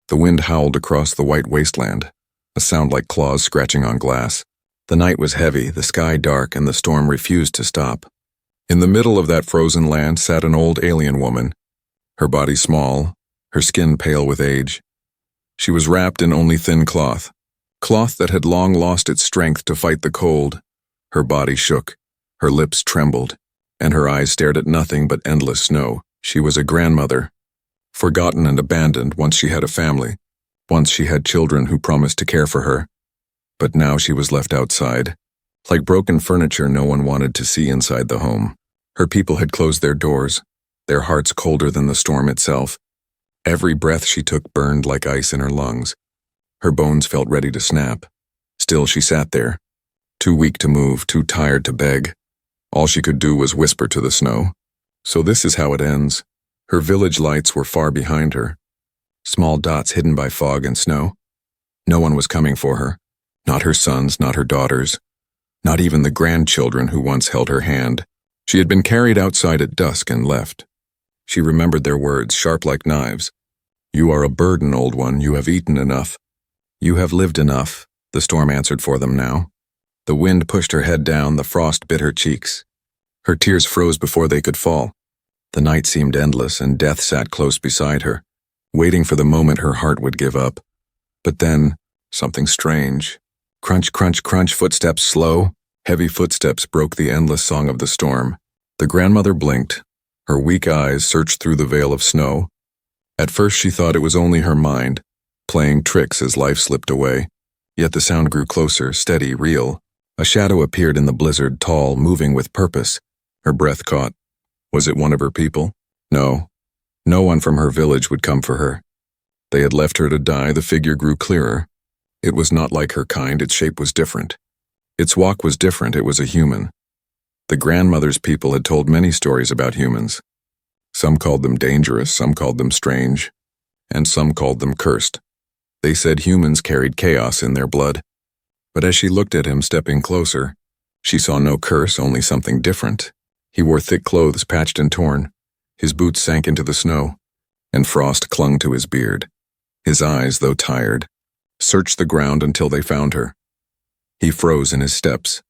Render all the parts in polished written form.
The wind howled across the white wasteland, a sound like claws scratching on glass. The night was heavy, the sky dark, and the storm refused to stop. In the middle of that frozen land sat an old alien woman, her body small, her skin pale with age. She was wrapped in only thin cloth that had long lost its strength to fight the cold. Her body shook, her lips trembled, and her eyes stared at nothing but endless snow. She was a grandmother, forgotten and abandoned once she had a family. Once she had children who promised to care for her. But now she was left outside. Like broken furniture no one wanted to see inside the home. Her people had closed their doors, their hearts colder than the storm itself. Every breath she took burned like ice in her lungs. Her bones felt ready to snap. Still she sat there, too weak to move, too tired to beg. All she could do was whisper to the snow. So this is how it ends. Her village lights were far behind her, small dots hidden by fog and snow. No one was coming for her. Not her sons, not her daughters, not even the grandchildren who once held her hand. She had been carried outside at dusk and left. She remembered their words, sharp like knives. "You are a burden, old one. You have eaten enough. You have lived enough," the storm answered for them now. The wind pushed her head down, the frost bit her cheeks. Her tears froze before they could fall. The night seemed endless, and death sat close beside her, waiting for the moment her heart would give up. But then, something strange. Crunch, crunch, crunch, footsteps slow, heavy footsteps broke the endless song of the storm. The grandmother blinked. Her weak eyes searched through the veil of snow. At first she thought it was only her mind, playing tricks as life slipped away. Yet the sound grew closer, steady, real. A shadow appeared in the blizzard, tall, moving with purpose. Her breath caught. Was it one of her people? No. No one from her village would come for her. They had left her to die. The figure grew clearer. It was not like her kind. Its shape was different. Its walk was different. It was a human. The grandmother's people had told many stories about humans. Some called them dangerous, some called them strange, and some called them cursed. They said humans carried chaos in their blood. But as she looked at him, stepping closer, she saw no curse, only something different. He wore thick clothes, patched and torn. His boots sank into the snow, and frost clung to his beard. His eyes, though tired, searched the ground until they found her. He froze in his steps,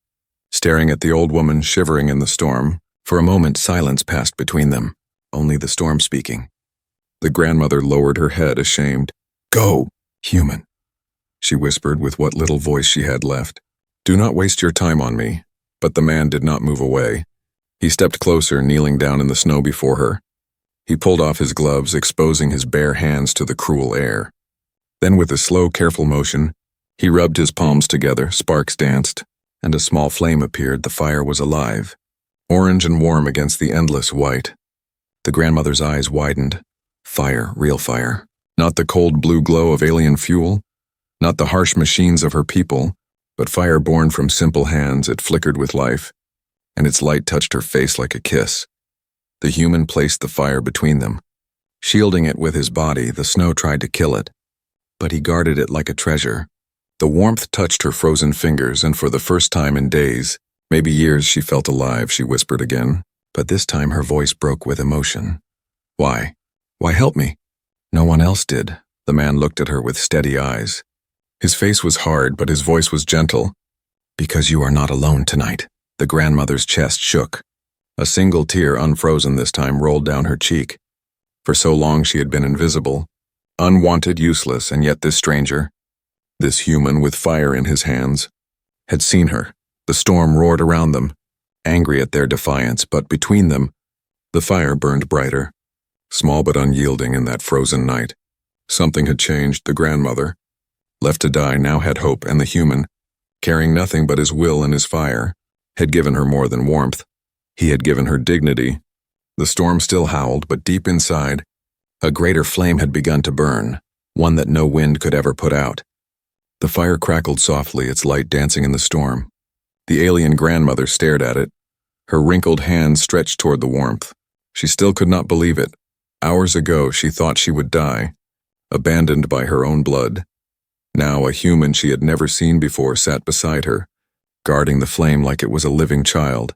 staring at the old woman shivering in the storm. For a moment, silence passed between them, only the storm speaking. The grandmother lowered her head, ashamed. "Go, human," she whispered with what little voice she had left. "Do not waste your time on me." But the man did not move away. He stepped closer, kneeling down in the snow before her. He pulled off his gloves, exposing his bare hands to the cruel air. Then with a slow, careful motion, he rubbed his palms together, sparks danced, and a small flame appeared. The fire was alive, orange and warm against the endless white. The grandmother's eyes widened. Fire, real fire. Not the cold blue glow of alien fuel, not the harsh machines of her people, but fire born from simple hands. It flickered with life, and its light touched her face like a kiss. The human placed the fire between them. Shielding it with his body, the snow tried to kill it, but he guarded it like a treasure. The warmth touched her frozen fingers, and for the first time in days, maybe years, she felt alive. She whispered again, but this time her voice broke with emotion. "Why? Why help me?" No one else did. The man looked at her with steady eyes. His face was hard, but his voice was gentle. "Because you are not alone tonight." The grandmother's chest shook. A single tear, unfrozen this time, rolled down her cheek. For so long she had been invisible, unwanted, useless, and yet this stranger, this human with fire in his hands, had seen her. The storm roared around them, angry at their defiance, but between them, the fire burned brighter, small but unyielding in that frozen night. Something had changed. The grandmother, left to die, now had hope, and the human, carrying nothing but his will and his fire, had given her more than warmth. He had given her dignity. The storm still howled, but deep inside, a greater flame had begun to burn, one that no wind could ever put out. The fire crackled softly, its light dancing in the storm. The alien grandmother stared at it, her wrinkled hands stretched toward the warmth. She still could not believe it. Hours ago she thought she would die, abandoned by her own blood. Now a human she had never seen before sat beside her, guarding the flame like it was a living child.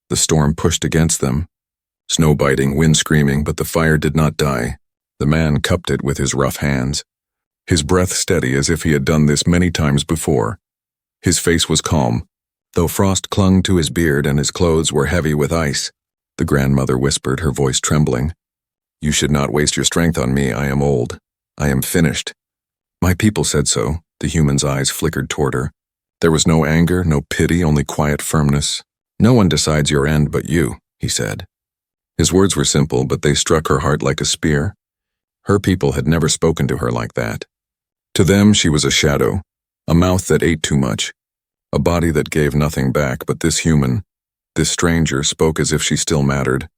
The storm pushed against them, snow biting, wind screaming, but the fire did not die. The man cupped it with his rough hands. his breath steady as if he had done this many times before. His face was calm, though frost clung to his beard and his clothes were heavy with ice. The grandmother whispered, her voice trembling. "You should not waste your strength on me. I am old. I am finished." "My people said so." The human's eyes flickered toward her. There was no anger, no pity, only quiet firmness. "No one decides your end but you," he said. His words were simple, but they struck her heart like a spear. Her people had never spoken to her like that. To them, she was a shadow, a mouth that ate too much, a body that gave nothing back, but this human, this stranger, spoke as if she still mattered.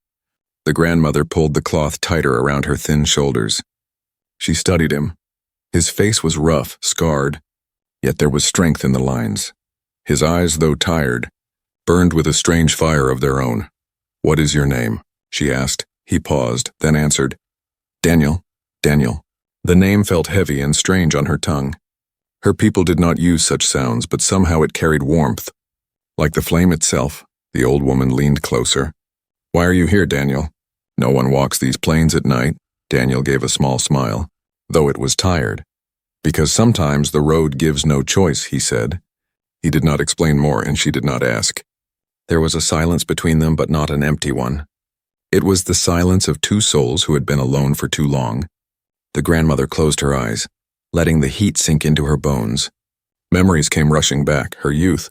The grandmother pulled the cloth tighter around her thin shoulders. She studied him. His face was rough, scarred, yet there was strength in the lines. His eyes, though tired, burned with a strange fire of their own. "What is your name?" she asked. He paused, then answered, "Daniel, Daniel." The name felt heavy and strange on her tongue. Her people did not use such sounds, but somehow it carried warmth. Like the flame itself, the old woman leaned closer. "Why are you here, Daniel?" "No one walks these plains at night." Daniel gave a small smile, though it was tired. "Because sometimes the road gives no choice," he said. He did not explain more, and she did not ask. There was a silence between them, but not an empty one. It was the silence of two souls who had been alone for too long. The grandmother closed her eyes, letting the heat sink into her bones. Memories came rushing back, her youth.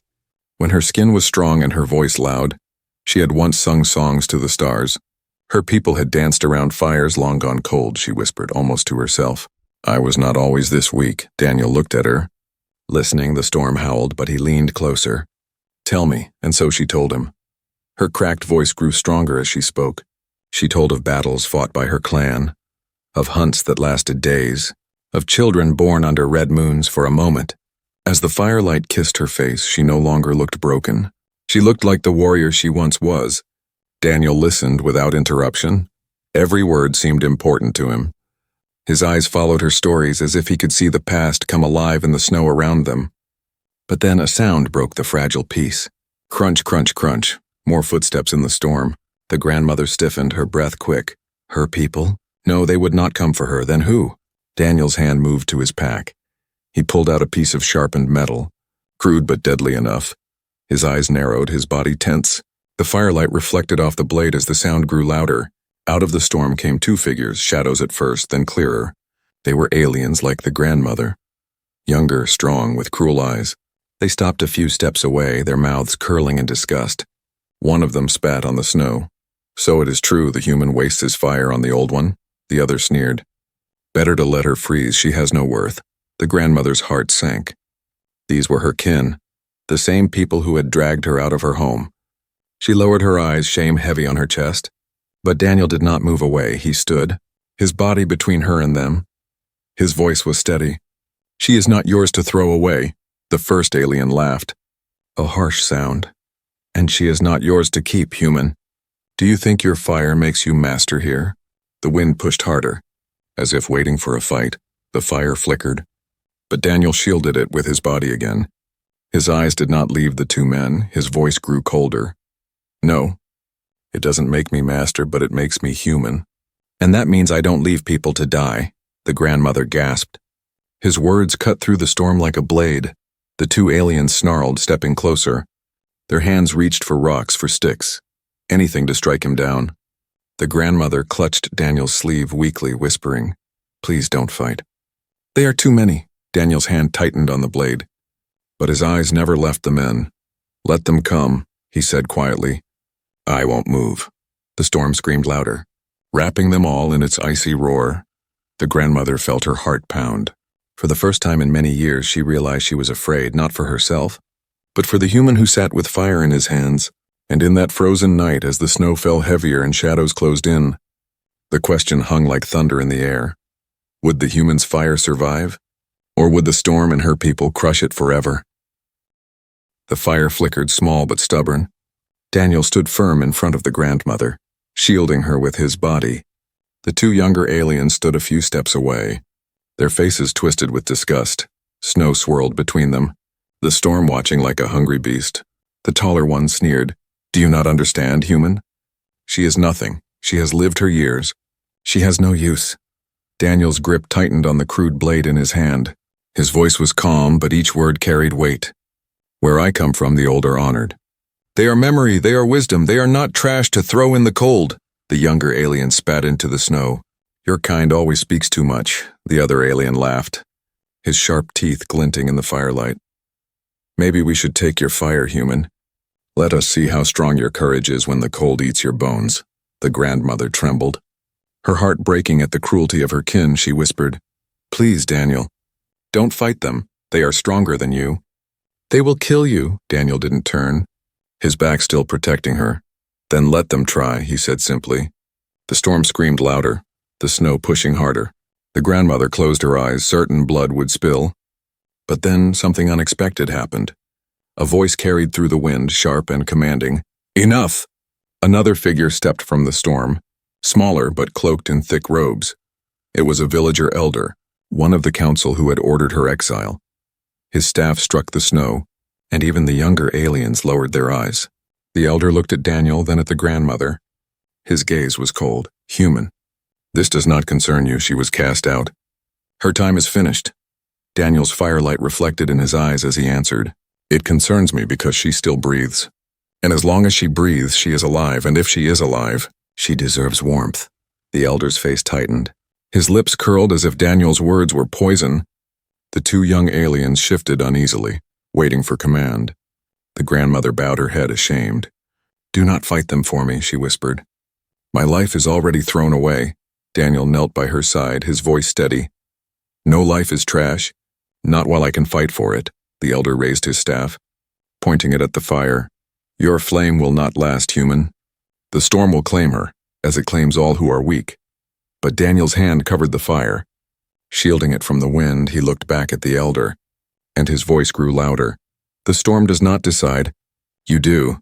When her skin was strong and her voice loud, she had once sung songs to the stars. Her people had danced around fires long gone cold, she whispered, almost to herself. "I was not always this weak." Daniel looked at her. Listening, the storm howled, but he leaned closer. "Tell me," and so she told him. Her cracked voice grew stronger as she spoke. She told of battles fought by her clan, of hunts that lasted days, of children born under red moons for a moment. As the firelight kissed her face, she no longer looked broken. She looked like the warrior she once was. Daniel listened without interruption. Every word seemed important to him. His eyes followed her stories as if he could see the past come alive in the snow around them. But then a sound broke the fragile peace. Crunch, crunch, crunch. More footsteps in the storm. The grandmother stiffened, her breath quick. Her people? No, they would not come for her. Then who? Daniel's hand moved to his pack. He pulled out a piece of sharpened metal, crude but deadly enough. His eyes narrowed, his body tense. The firelight reflected off the blade as the sound grew louder. Out of the storm came two figures, shadows at first, then clearer. They were aliens like the grandmother. Younger, strong, with cruel eyes. They stopped a few steps away, their mouths curling in disgust. One of them spat on the snow. "So it is true the human wastes his fire on the old one?" The other sneered. "Better to let her freeze, she has no worth." The grandmother's heart sank. These were her kin, the same people who had dragged her out of her home. She lowered her eyes, shame heavy on her chest. But Daniel did not move away. He stood, his body between her and them. His voice was steady. "She is not yours to throw away." The first alien laughed. A harsh sound. "And she is not yours to keep, human. Do you think your fire makes you master here?" The wind pushed harder, as if waiting for a fight. The fire flickered. But Daniel shielded it with his body again. His eyes did not leave the two men. His voice grew colder. "No. It doesn't make me master, but it makes me human. And that means I don't leave people to die," the grandmother gasped. His words cut through the storm like a blade. The two aliens snarled, stepping closer. Their hands reached for rocks, for sticks, anything to strike him down. The grandmother clutched Daniel's sleeve weakly, whispering, "Please don't fight." "They are too many." Daniel's hand tightened on the blade. But his eyes never left the men. "Let them come," he said quietly. "I won't move." The storm screamed louder, wrapping them all in its icy roar. The grandmother felt her heart pound. For the first time in many years, she realized she was afraid, not for herself, but for the human who sat with fire in his hands. And in that frozen night, as the snow fell heavier and shadows closed in, the question hung like thunder in the air. Would the human's fire survive? Or would the storm and her people crush it forever? The fire flickered, small but stubborn. Daniel stood firm in front of the grandmother, shielding her with his body. The two younger aliens stood a few steps away, their faces twisted with disgust. Snow swirled between them, the storm watching like a hungry beast. The taller one sneered, "Do you not understand, human? She is nothing. She has lived her years. She has no use." Daniel's grip tightened on the crude blade in his hand. His voice was calm, but each word carried weight. Where I come from, the old are honored. They are memory, they are wisdom, they are not trash to throw in the cold. The younger alien spat into the snow. Your kind always speaks too much, the other alien laughed, his sharp teeth glinting in the firelight. Maybe we should take your fire, human. Let us see how strong your courage is when the cold eats your bones. The grandmother trembled. Her heart breaking at the cruelty of her kin, she whispered, Please, Daniel, don't fight them. They are stronger than you. They will kill you. Daniel didn't turn, his back still protecting her. Then let them try, he said simply. The storm screamed louder, the snow pushing harder. The grandmother closed her eyes, certain blood would spill. But then something unexpected happened. A voice carried through the wind, sharp and commanding. Enough! Another figure stepped from the storm, smaller but cloaked in thick robes. It was a villager elder, one of the council who had ordered her exile. His staff struck the snow, and even the younger aliens lowered their eyes. The elder looked at Daniel, then at the grandmother. His gaze was cold, human. This does not concern you, she was cast out. Her time is finished. Daniel's firelight reflected in his eyes as he answered. It concerns me because she still breathes. And as long as she breathes, she is alive, and if she is alive, she deserves warmth. The elder's face tightened. His lips curled as if Daniel's words were poison. The two young aliens shifted uneasily, waiting for command. The grandmother bowed her head, ashamed. Do not fight them for me, she whispered. My life is already thrown away. Daniel knelt by her side, his voice steady. No life is trash. Not while I can fight for it. The elder raised his staff, pointing it at the fire. Your flame will not last, human. The storm will claim her, as it claims all who are weak. But Daniel's hand covered the fire. Shielding it from the wind, he looked back at the elder, and his voice grew louder. The storm does not decide. You do.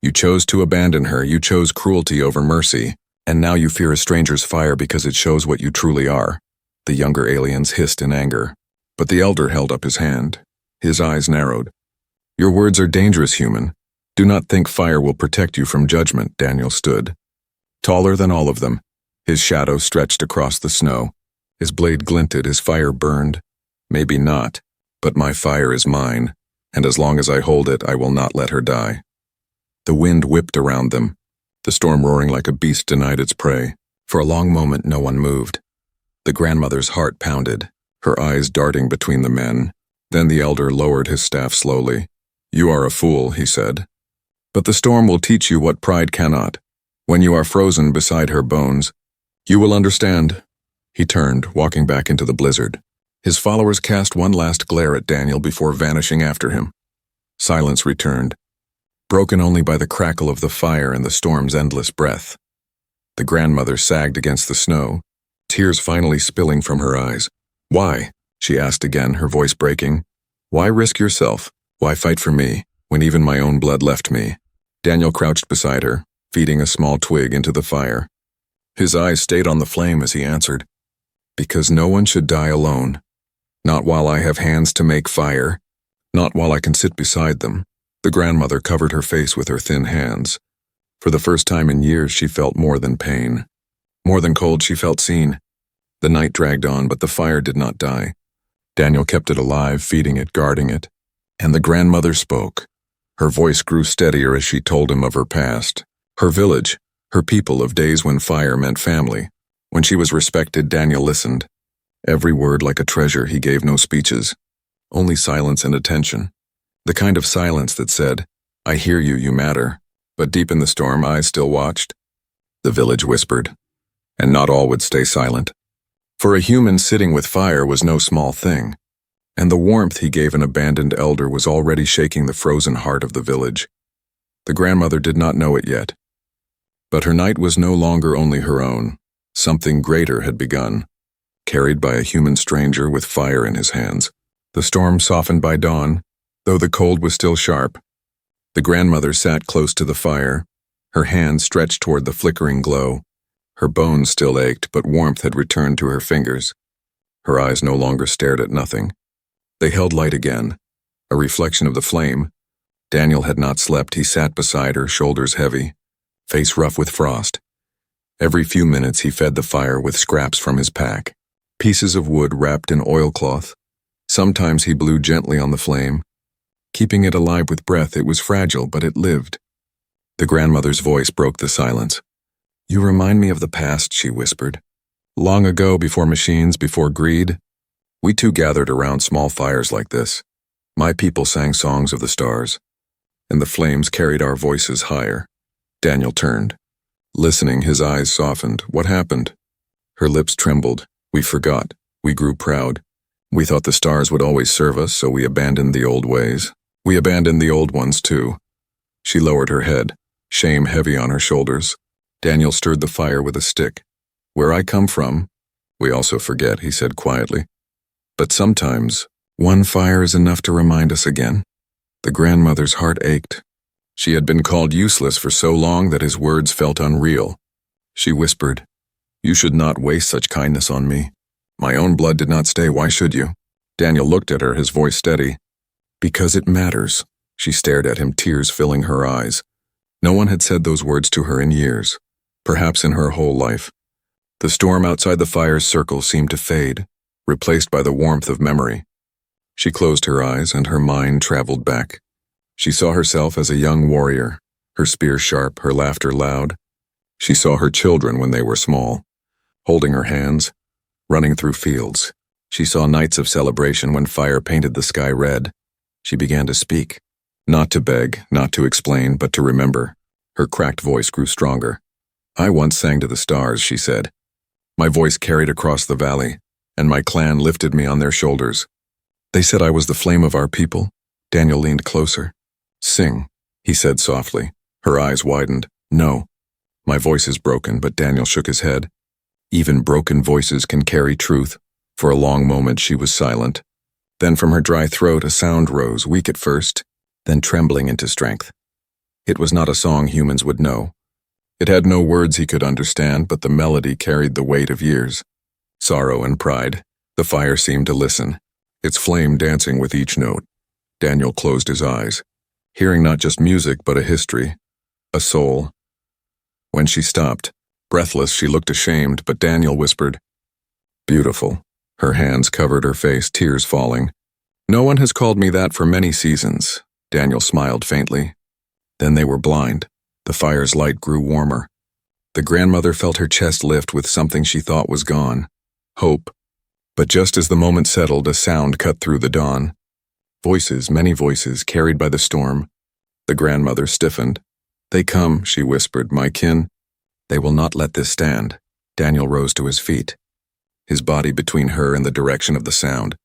You chose to abandon her, you chose cruelty over mercy, and now you fear a stranger's fire because it shows what you truly are. The younger aliens hissed in anger, but the elder held up his hand. His eyes narrowed. Your words are dangerous, human. Do not think fire will protect you from judgment. Daniel stood. Taller than all of them, his shadow stretched across the snow. His blade glinted, his fire burned. Maybe not, but my fire is mine, and as long as I hold it, I will not let her die. The wind whipped around them, the storm roaring like a beast denied its prey. For a long moment, no one moved. The grandmother's heart pounded, her eyes darting between the men. Then the elder lowered his staff slowly. You are a fool, he said. But the storm will teach you what pride cannot. When you are frozen beside her bones, you will understand. He turned, walking back into the blizzard. His followers cast one last glare at Daniel before vanishing after him. Silence returned, broken only by the crackle of the fire and the storm's endless breath. The grandmother sagged against the snow, tears finally spilling from her eyes. Why? She asked again, her voice breaking. Why risk yourself? Why fight for me, when even my own blood left me? Daniel crouched beside her, feeding a small twig into the fire. His eyes stayed on the flame as he answered. Because no one should die alone. Not while I have hands to make fire. Not while I can sit beside them. The grandmother covered her face with her thin hands. For the first time in years, she felt more than pain. More than cold, she felt seen. The night dragged on, but the fire did not die. Daniel kept it alive, feeding it, guarding it. And the grandmother spoke. Her voice grew steadier as she told him of her past. Her village, her people of days when fire meant family. When she was respected, Daniel listened. Every word like a treasure, he gave no speeches. Only silence and attention. The kind of silence that said, I hear you, you matter. But deep in the storm, eyes still watched. The village whispered. And not all would stay silent. For a human, sitting with fire was no small thing. And the warmth he gave an abandoned elder was already shaking the frozen heart of the village. The grandmother did not know it yet. But her night was no longer only her own. Something greater had begun, carried by a human stranger with fire in his hands. The storm softened by dawn, though the cold was still sharp. The grandmother sat close to the fire, her hands stretched toward the flickering glow. Her bones still ached, but warmth had returned to her fingers. Her eyes no longer stared at nothing. They held light again, a reflection of the flame. Daniel had not slept. He sat beside her, shoulders heavy, face rough with frost. Every few minutes he fed the fire with scraps from his pack. pieces of wood wrapped in oilcloth. Sometimes he blew gently on the flame. Keeping it alive with breath, it was fragile, but it lived. The grandmother's voice broke the silence. "You remind me of the past," she whispered. "Long ago, before machines, before greed, we too gathered around small fires like this. My people sang songs of the stars, and the flames carried our voices higher." Daniel turned. Listening, his eyes softened. "What happened?" Her lips trembled. "We forgot. We grew proud. We thought the stars would always serve us, so we abandoned the old ways. We abandoned the old ones, too." She lowered her head, shame heavy on her shoulders. Daniel stirred the fire with a stick. "Where I come from, we also forget," he said quietly. "But sometimes, one fire is enough to remind us again." The grandmother's heart ached. She had been called useless for so long that his words felt unreal. She whispered, "You should not waste such kindness on me. My own blood did not stay, why should you?" Daniel looked at her, his voice steady. "Because it matters." She stared at him, tears filling her eyes. No one had said those words to her in years, perhaps in her whole life. The storm outside the fire's circle seemed to fade, replaced by the warmth of memory. She closed her eyes, and her mind traveled back. She saw herself as a young warrior, her spear sharp, her laughter loud. She saw her children when they were small, holding her hands, running through fields. She saw nights of celebration when fire painted the sky red. She began to speak, not to beg, not to explain, but to remember. Her cracked voice grew stronger. "I once sang to the stars," she said. "My voice carried across the valley, and my clan lifted me on their shoulders. They said I was the flame of our people." Daniel leaned closer. "Sing," he said softly. Her eyes widened. "No. My voice is broken," but Daniel shook his head. "Even broken voices can carry truth." For a long moment she was silent. Then from her dry throat a sound rose, weak at first, then trembling into strength. It was not a song humans would know. It had no words he could understand, but the melody carried the weight of years. Sorrow and pride. The fire seemed to listen, its flame dancing with each note. Daniel closed his eyes, hearing not just music but a history, a soul. When she stopped, breathless, she looked ashamed, but Daniel whispered, "Beautiful." Her hands covered her face, tears falling. "No one has called me that for many seasons." Daniel smiled faintly. Then they were blind. The fire's light grew warmer. The grandmother felt her chest lift with something she thought was gone, hope. But just as the moment settled, a sound cut through the dawn. Voices, many voices, carried by the storm. The grandmother stiffened. "They come," she whispered, "my kin. They will not let this stand." Daniel rose to his feet, his body between her and the direction of the sound.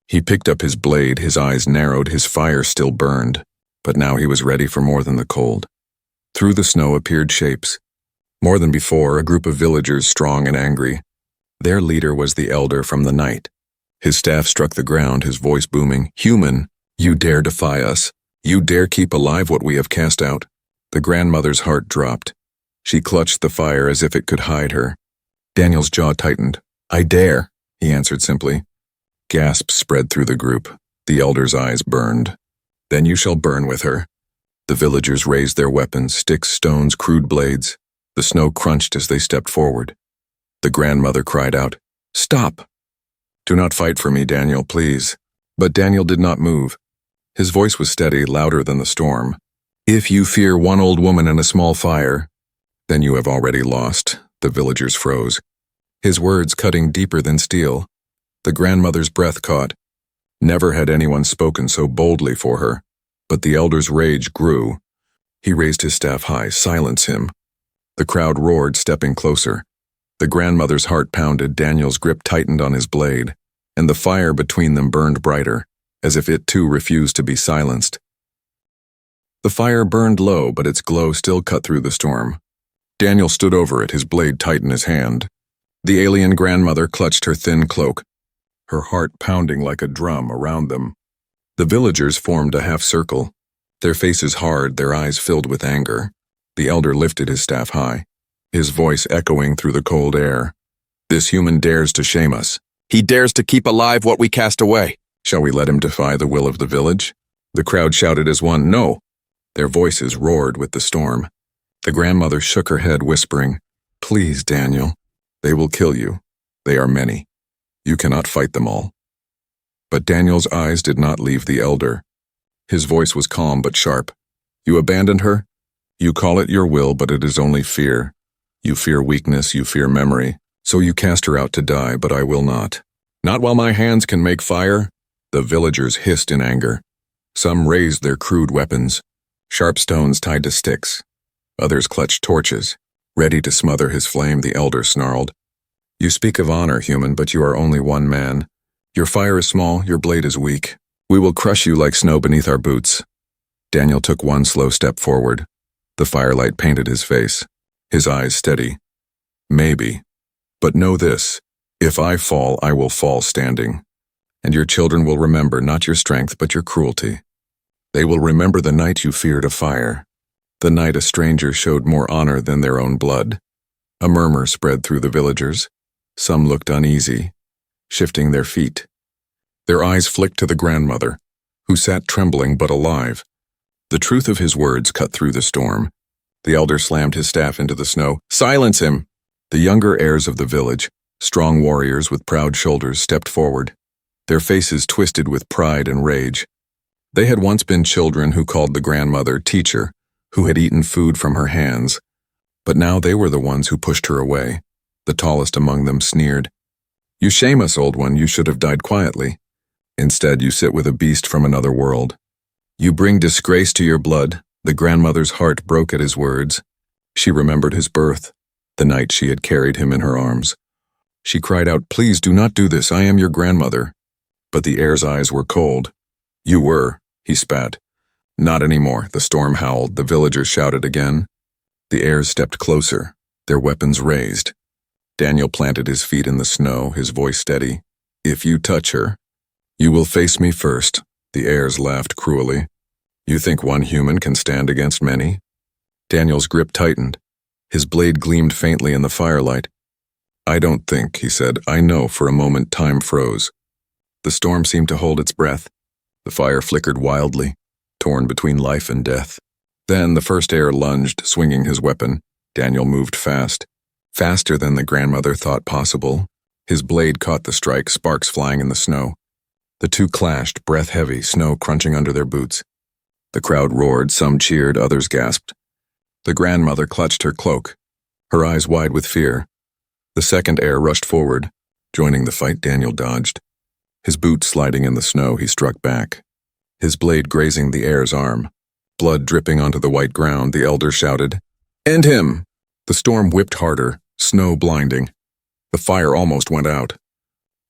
He picked up his blade, his eyes narrowed, his fire still burned, but now he was ready for more than the cold. Through the snow appeared shapes. More than before, a group of villagers, strong and angry. Their leader was the elder from the night. His staff struck the ground, his voice booming, "Human, you dare defy us. You dare keep alive what we have cast out." The grandmother's heart dropped. She clutched the fire as if it could hide her. Daniel's jaw tightened. "I dare," he answered simply. Gasps spread through the group. The elder's eyes burned. "Then you shall burn with her." The villagers raised their weapons, sticks, stones, crude blades. The snow crunched as they stepped forward. The grandmother cried out, "Stop! Do not fight for me, Daniel, please." But Daniel did not move. His voice was steady, louder than the storm. "If you fear one old woman and a small fire, then you have already lost." The villagers froze, his words cutting deeper than steel. The grandmother's breath caught. Never had anyone spoken so boldly for her. But the elder's rage grew. He raised his staff high, "Silence him." The crowd roared, stepping closer. The grandmother's heart pounded, Daniel's grip tightened on his blade, and the fire between them burned brighter, as if it too refused to be silenced. The fire burned low, but its glow still cut through the storm. Daniel stood over it, his blade tight in his hand. The alien grandmother clutched her thin cloak, her heart pounding like a drum around them. The villagers formed a half circle, their faces hard, their eyes filled with anger. The elder lifted his staff high, his voice echoing through the cold air. "This human dares to shame us. He dares to keep alive what we cast away. Shall we let him defy the will of the village?" The crowd shouted as one, "No!" Their voices roared with the storm. The grandmother shook her head, whispering, "Please, Daniel. They will kill you. They are many." You cannot fight them all. But Daniel's eyes did not leave the elder. His voice was calm but sharp. You abandoned her? You call it your will, but it is only fear. You fear weakness, you fear memory. So you cast her out to die, but I will not. Not while my hands can make fire. The villagers hissed in anger. Some raised their crude weapons, sharp stones tied to sticks. Others clutched torches, ready to smother his flame. The elder snarled. You speak of honor, human, but you are only one man. Your fire is small, your blade is weak. We will crush you like snow beneath our boots. Daniel took one slow step forward. The firelight painted his face, his eyes steady. Maybe. But know this, if I fall, I will fall standing. And your children will remember not your strength, but your cruelty. They will remember the night you feared a fire, the night a stranger showed more honor than their own blood. A murmur spread through the villagers. Some looked uneasy, shifting their feet. Their eyes flicked to the grandmother, who sat trembling but alive. The truth of his words cut through the storm. The elder slammed his staff into the snow. Silence him! The younger heirs of the village, strong warriors with proud shoulders, stepped forward, their faces twisted with pride and rage. They had once been children who called the grandmother teacher, who had eaten food from her hands. But now they were the ones who pushed her away. The tallest among them sneered. You shame us, old one, you should have died quietly. Instead, you sit with a beast from another world. You bring disgrace to your blood. The grandmother's heart broke at his words. She remembered his birth, the night she had carried him in her arms. She cried out, please do not do this, I am your grandmother. But the heir's eyes were cold. You were, he spat. Not anymore, the storm howled, the villagers shouted again. The heirs stepped closer, their weapons raised. Daniel planted his feet in the snow, his voice steady. If you touch her, you will face me first. The heirs laughed cruelly. You think one human can stand against many? Daniel's grip tightened. His blade gleamed faintly in the firelight. I don't think, he said. I know. For a moment time froze. The storm seemed to hold its breath. The fire flickered wildly, torn between life and death. Then the first heir lunged, swinging his weapon. Daniel moved fast, faster than the grandmother thought possible. His blade caught the strike, sparks flying in the snow. The two clashed, breath heavy, snow crunching under their boots. The crowd roared, some cheered, others gasped. The grandmother clutched her cloak, her eyes wide with fear. The second heir rushed forward. Joining the fight, Daniel dodged. His boot sliding in the snow, he struck back, his blade grazing the heir's arm. Blood dripping onto the white ground, the elder shouted, End him! The storm whipped harder, snow blinding. The fire almost went out.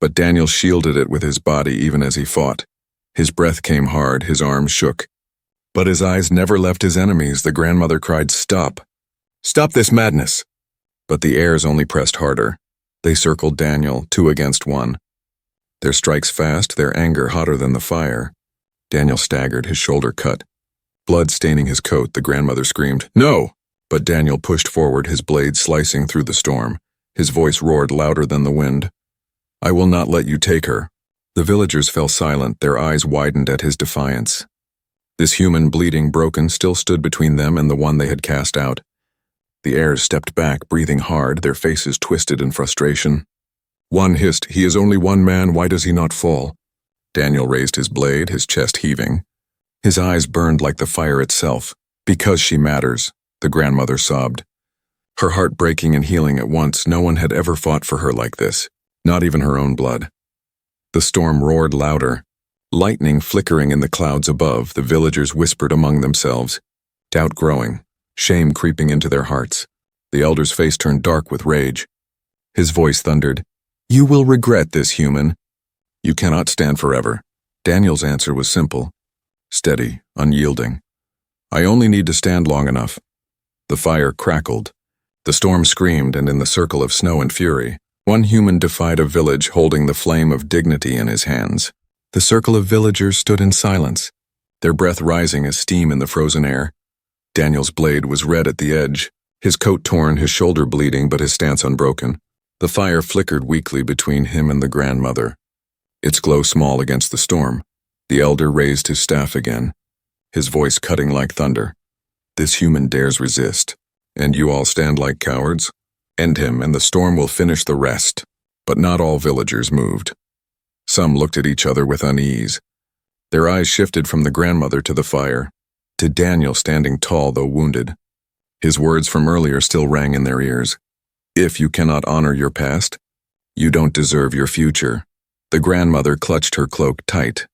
But Daniel shielded it with his body even as he fought. His breath came hard, his arms shook. But his eyes never left his enemies. The grandmother cried, Stop! Stop this madness! But the heirs only pressed harder. They circled Daniel, 2 against 1. Their strikes fast, their anger hotter than the fire. Daniel staggered, his shoulder cut. Blood staining his coat, the grandmother screamed, No! But Daniel pushed forward, his blade slicing through the storm. His voice roared louder than the wind. I will not let you take her. The villagers fell silent, their eyes widened at his defiance. This human, bleeding, broken, still stood between them and the one they had cast out. The heirs stepped back, breathing hard, their faces twisted in frustration. One hissed, He is only one man, why does he not fall? Daniel raised his blade, his chest heaving. His eyes burned like the fire itself. Because she matters, the grandmother sobbed. Her heart breaking and healing at once, no one had ever fought for her like this, not even her own blood. The storm roared louder. Lightning flickering in the clouds above, the villagers whispered among themselves. Doubt growing, shame creeping into their hearts. The elder's face turned dark with rage. His voice thundered, You will regret this, human. You cannot stand forever. Daniel's answer was simple, steady, unyielding. I only need to stand long enough. The fire crackled. The storm screamed, and in the circle of snow and fury, one human defied a village holding the flame of dignity in his hands. The circle of villagers stood in silence, their breath rising as steam in the frozen air. Daniel's blade was red at the edge, his coat torn, his shoulder bleeding, but his stance unbroken. The fire flickered weakly between him and the grandmother, its glow small against the storm. The elder raised his staff again, his voice cutting like thunder. This human dares resist, and you all stand like cowards? End him, and the storm will finish the rest. But not all villagers moved. Some looked at each other with unease. Their eyes shifted from the grandmother to the fire, to Daniel standing tall though wounded. His words from earlier still rang in their ears. If you cannot honor your past, you don't deserve your future. The grandmother clutched her cloak tight.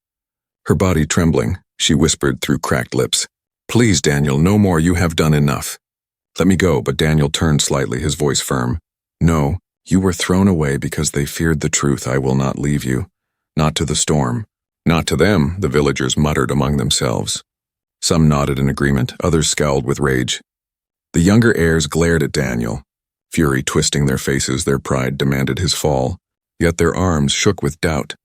Her body trembling, she whispered through cracked lips, "Please, Daniel, no more, you have done enough." "Let me go," but Daniel turned slightly, his voice firm. "No, you were thrown away because they feared the truth. I will not leave you. Not to the storm. Not to them," the villagers muttered among themselves. Some nodded in agreement, others scowled with rage. The younger heirs glared at Daniel, fury twisting their faces. Their pride demanded his fall, yet their arms shook with doubt.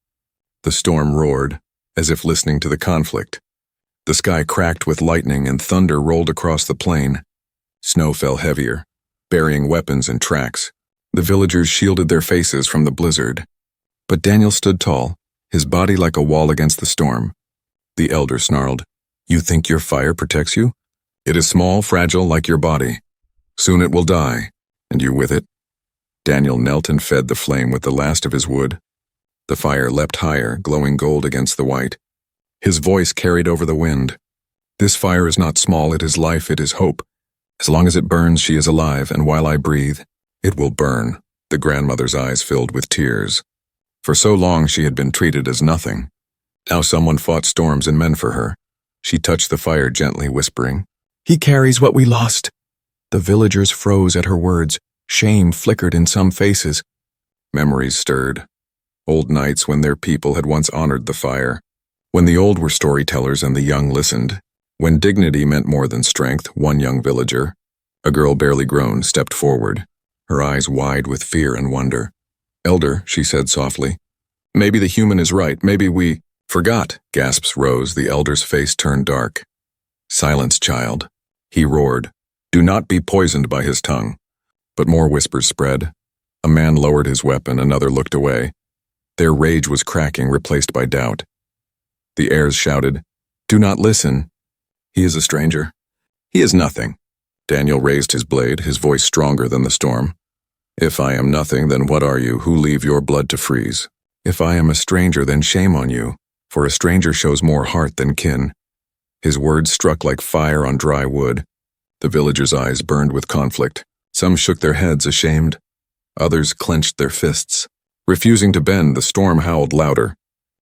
The storm roared, as if listening to the conflict. The sky cracked with lightning and thunder rolled across the plain. Snow fell heavier, burying weapons and tracks. The villagers shielded their faces from the blizzard. But Daniel stood tall, his body like a wall against the storm. The elder snarled, "You think your fire protects you? It is small, fragile, like your body. Soon it will die, and you with it." Daniel knelt and fed the flame with the last of his wood. The fire leapt higher, glowing gold against the white. His voice carried over the wind. "This fire is not small, it is life, it is hope. As long as it burns, she is alive, and while I breathe, it will burn." The grandmother's eyes filled with tears. For so long she had been treated as nothing. Now someone fought storms and men for her. She touched the fire gently, whispering, "He carries what we lost." The villagers froze at her words. Shame flickered in some faces. Memories stirred. Old nights when their people had once honored the fire. When the old were storytellers and the young listened. When dignity meant more than strength, one young villager, a girl barely grown, stepped forward, her eyes wide with fear and wonder. "Elder," she said softly, "maybe the human is right, maybe we—" "Forgot," gasps rose, the elder's face turned dark. "Silence, child," he roared. "Do not be poisoned by his tongue." But more whispers spread. A man lowered his weapon, another looked away. Their rage was cracking, replaced by doubt. The heirs shouted, "Do not listen. He is a stranger. He is nothing." Daniel raised his blade, his voice stronger than the storm. "If I am nothing, then what are you, who leave your blood to freeze? If I am a stranger, then shame on you, for a stranger shows more heart than kin." His words struck like fire on dry wood. The villagers' eyes burned with conflict. Some shook their heads, ashamed. Others clenched their fists. Refusing to bend, the storm howled louder.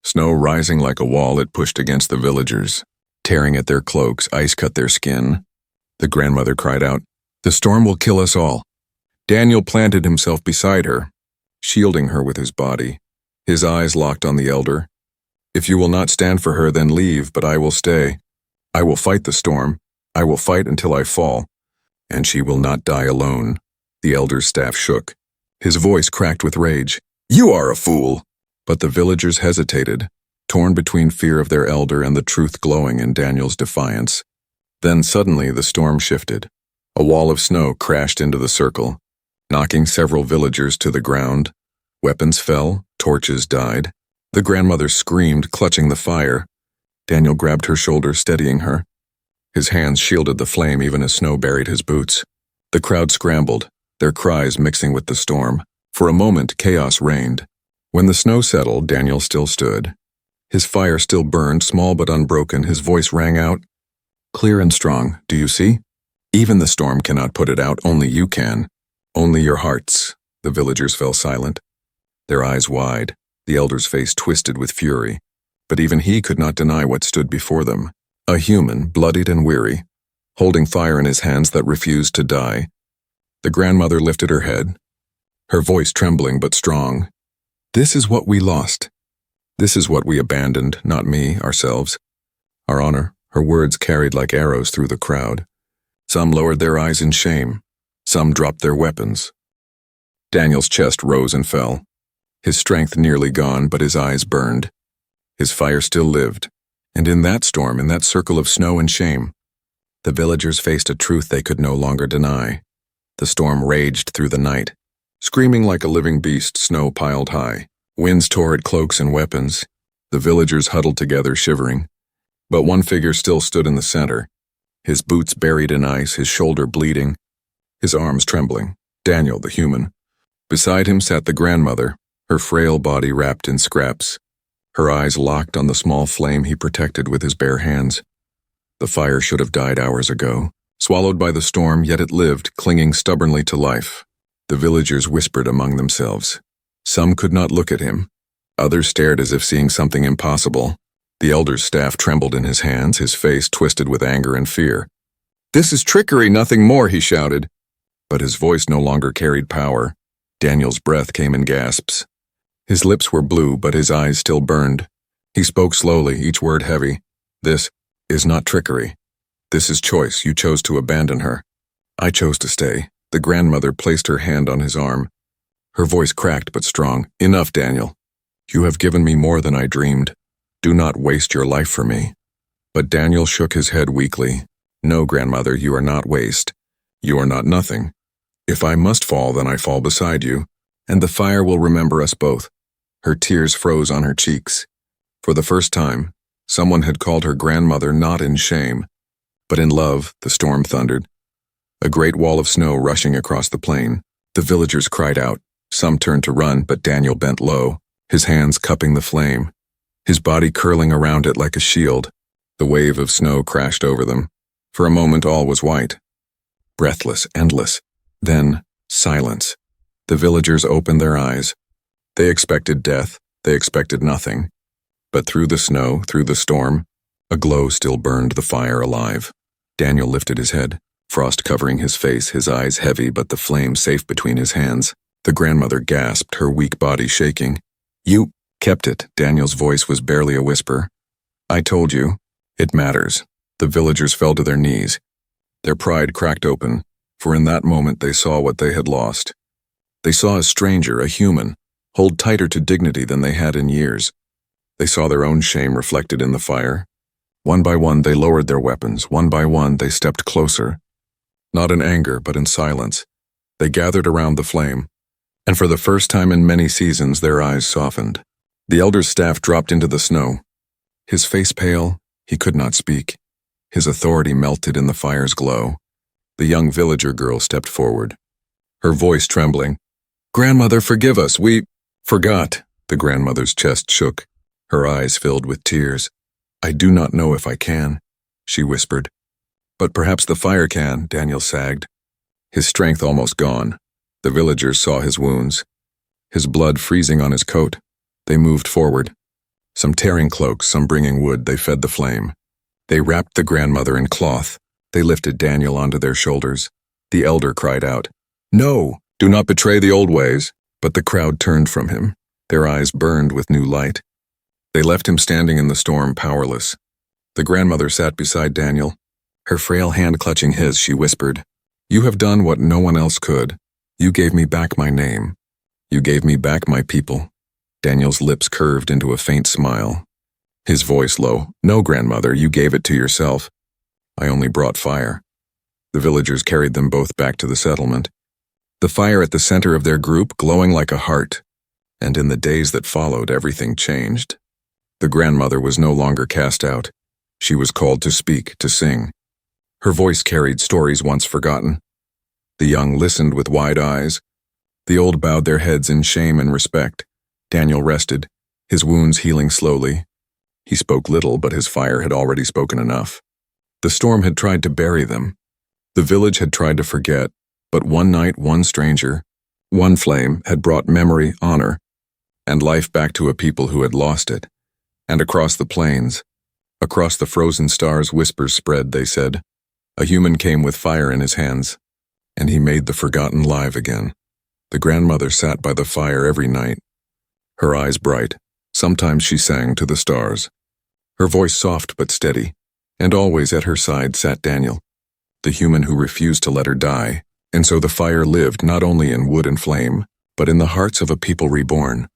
Snow rising like a wall, it pushed against the villagers. Tearing at their cloaks, ice cut their skin. The grandmother cried out, "The storm will kill us all." Daniel planted himself beside her, shielding her with his body. His eyes locked on the elder. "If you will not stand for her, then leave, but I will stay. I will fight the storm. I will fight until I fall. And she will not die alone." The elder's staff shook. His voice cracked with rage. "You are a fool!" But the villagers hesitated, torn between fear of their elder and the truth glowing in Daniel's defiance. Then suddenly the storm shifted. A wall of snow crashed into the circle, knocking several villagers to the ground. Weapons fell, torches died. The grandmother screamed, clutching the fire. Daniel grabbed her shoulder, steadying her. His hands shielded the flame even as snow buried his boots. The crowd scrambled, their cries mixing with the storm. For a moment, chaos reigned. When the snow settled, Daniel still stood. His fire still burned, small but unbroken. His voice rang out, clear and strong. "Do you see? Even the storm cannot put it out, only you can. Only your hearts." The villagers fell silent, their eyes wide, the elder's face twisted with fury. But even he could not deny what stood before them. A human, bloodied and weary, holding fire in his hands that refused to die. The grandmother lifted her head, her voice trembling but strong. "This is what we lost. This is what we abandoned, not me, ourselves. Our honor." Her words carried like arrows through the crowd. Some lowered their eyes in shame. Some dropped their weapons. Daniel's chest rose and fell. His strength nearly gone, but his eyes burned. His fire still lived. And in that storm, in that circle of snow and shame, the villagers faced a truth they could no longer deny. The storm raged through the night, screaming like a living beast, snow piled high. Winds tore at cloaks and weapons. The villagers huddled together, shivering. But one figure still stood in the center, his boots buried in ice, his shoulder bleeding, his arms trembling. Daniel, the human. Beside him sat the grandmother, her frail body wrapped in scraps, her eyes locked on the small flame he protected with his bare hands. The fire should have died hours ago, swallowed by the storm, yet it lived, clinging stubbornly to life. The villagers whispered among themselves. Some could not look at him. Others stared as if seeing something impossible. The elder's staff trembled in his hands, his face twisted with anger and fear. "This is trickery, nothing more," he shouted. But his voice no longer carried power. Daniel's breath came in gasps. His lips were blue, but his eyes still burned. He spoke slowly, each word heavy. "This is not trickery. This is choice. You chose to abandon her. I chose to stay." The grandmother placed her hand on his arm. Her voice cracked but strong. "Enough, Daniel. You have given me more than I dreamed. Do not waste your life for me." But Daniel shook his head weakly. "No, grandmother, you are not waste. You are not nothing. If I must fall, then I fall beside you, and the fire will remember us both." Her tears froze on her cheeks. For the first time, someone had called her grandmother not in shame, but in love. The storm thundered. A great wall of snow rushing across the plain. The villagers cried out. Some turned to run, but Daniel bent low, his hands cupping the flame, his body curling around it like a shield. The wave of snow crashed over them. For a moment all was white. Breathless, endless. Then, silence. The villagers opened their eyes. They expected death, they expected nothing. But through the snow, through the storm, a glow still burned the fire alive. Daniel lifted his head, frost covering his face, his eyes heavy but the flame safe between his hands. The grandmother gasped, her weak body shaking. "You kept it." Daniel's voice was barely a whisper. "I told you. It matters." The villagers fell to their knees. Their pride cracked open, for in that moment they saw what they had lost. They saw a stranger, a human, hold tighter to dignity than they had in years. They saw their own shame reflected in the fire. One by one they lowered their weapons. One by one they stepped closer. Not in anger, but in silence. They gathered around the flame, and for the first time in many seasons their eyes softened. The elder's staff dropped into the snow. His face pale, he could not speak. His authority melted in the fire's glow. The young villager girl stepped forward, her voice trembling. "Grandmother, forgive us, we forgot." The grandmother's chest shook, her eyes filled with tears. "I do not know if I can," she whispered. "But perhaps the fire can," Daniel sagged, his strength almost gone. The villagers saw his wounds, his blood freezing on his coat. They moved forward. Some tearing cloaks, some bringing wood, they fed the flame. They wrapped the grandmother in cloth. They lifted Daniel onto their shoulders. The elder cried out, "No, do not betray the old ways." But the crowd turned from him. Their eyes burned with new light. They left him standing in the storm, powerless. The grandmother sat beside Daniel. Her frail hand clutching his, she whispered, "You have done what no one else could. You gave me back my name. You gave me back my people." Daniel's lips curved into a faint smile. His voice low, "No, grandmother, you gave it to yourself. I only brought fire." The villagers carried them both back to the settlement. The fire at the center of their group glowing like a heart. And in the days that followed, everything changed. The grandmother was no longer cast out. She was called to speak, to sing. Her voice carried stories once forgotten. The young listened with wide eyes. The old bowed their heads in shame and respect. Daniel rested, his wounds healing slowly. He spoke little, but his fire had already spoken enough. The storm had tried to bury them. The village had tried to forget, but one night, one stranger, one flame had brought memory, honor, and life back to a people who had lost it. And across the plains, across the frozen stars, whispers spread, they said. A human came with fire in his hands, and he made the forgotten live again. The grandmother sat by the fire every night, her eyes bright. Sometimes she sang to the stars, her voice soft but steady, and always at her side sat Daniel, the human who refused to let her die. And so the fire lived not only in wood and flame, but in the hearts of a people reborn.